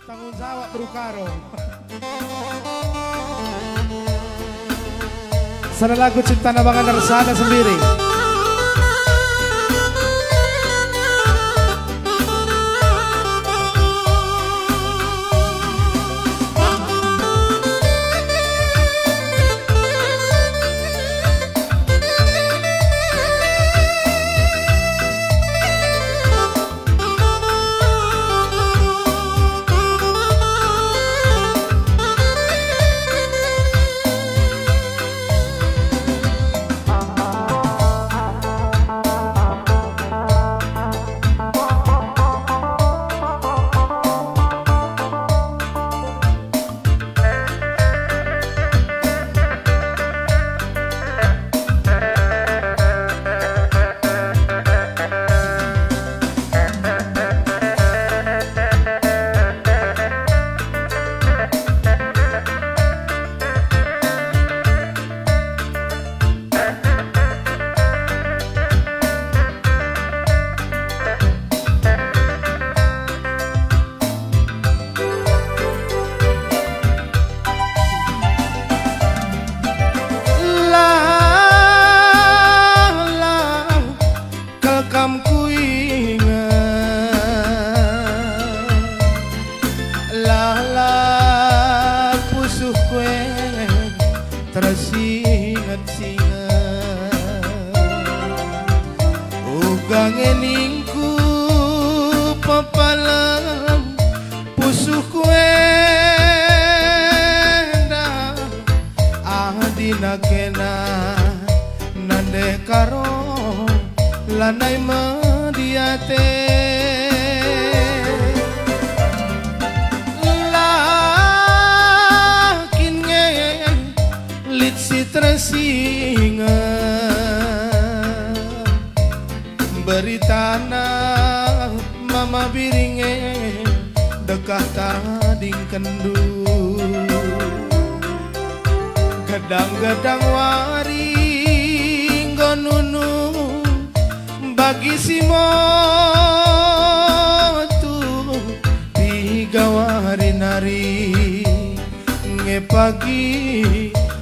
Tanggung jawab berukaro. Sana lagu cinta nabangan Narsada sendiri. Ugang eningku papalang pusuh kuenda adina kena nande karo lanai mediate lakinnya litsi tersinga beritana mama biringe dekah tading kendu gedang-gedang waring gonunu bagi si motu tiga wari nari nge pagi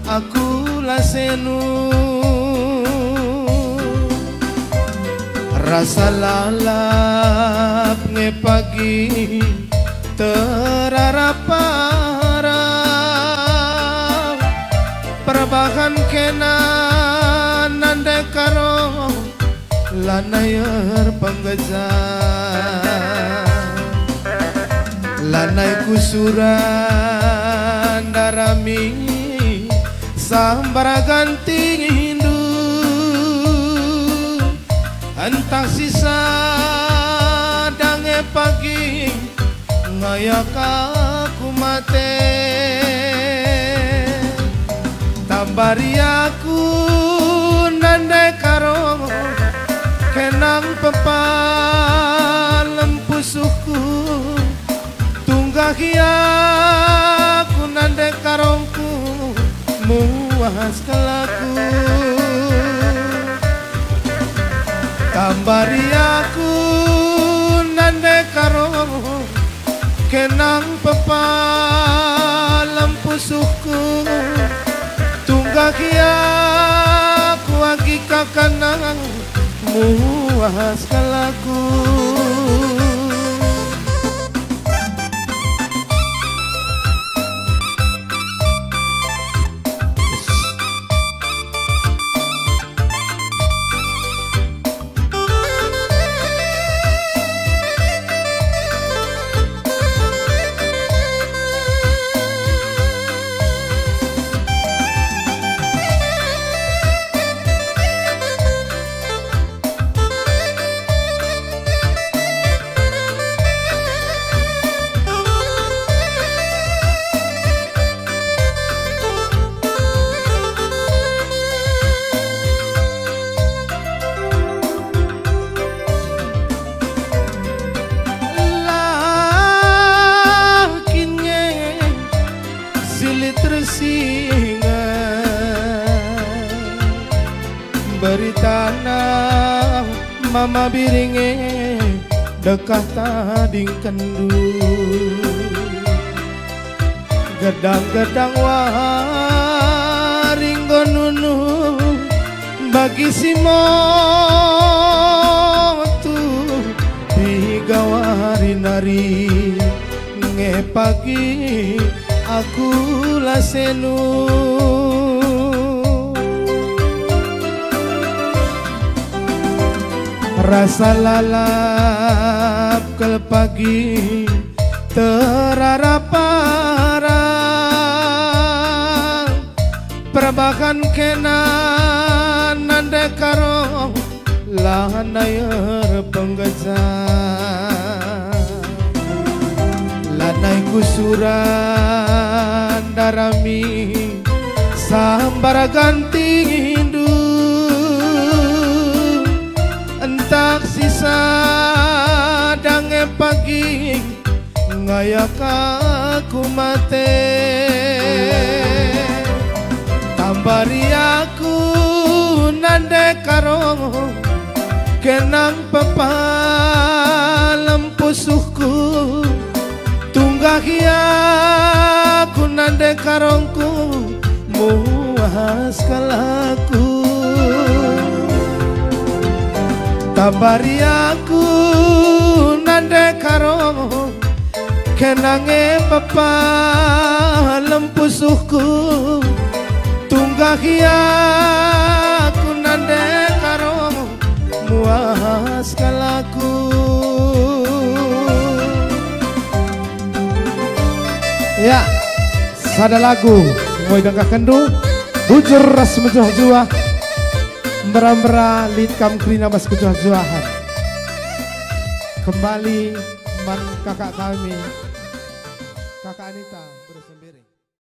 aku lasenu rasa lalap nge pagi terarapara perbahan kena nande karo lanayar penggezan lanai kusuran darami sambara ganting hindu entah sisa dange pagi ngayak aku mate tambari aku nande karo kenang pepalem pusuhku tunggahi aku nande karongku muas kelaku tambari aku nande karo kenang pepalem pusuhku tunggaki aku agi kakanang muas kalaku beritana mama biringe dekah tading kendu gedang-gedang waring gonunu bagi si motu digawari nari nge pagi aku lasenu rasa lalap kel pagi terarap parang perbakan kena nande karo lanayar penggajah lanai kusuran darami sambar ganti hindu entak sisa dange pagi ngayak aku mate tambari aku nande karo kenang pepalem pusuhku tunggahi aku nande karongku muas kalaku tambari aku nande karo kenange pepalem pusuhku tunggahi aku nande karo muas kalaku. Ya, sada lagu moy dangkah kendu bujur ras mejuah juah mbera-mbera litkam krina mas kejuah-juahan kembali man kakak kami kakak Anita bersembiri.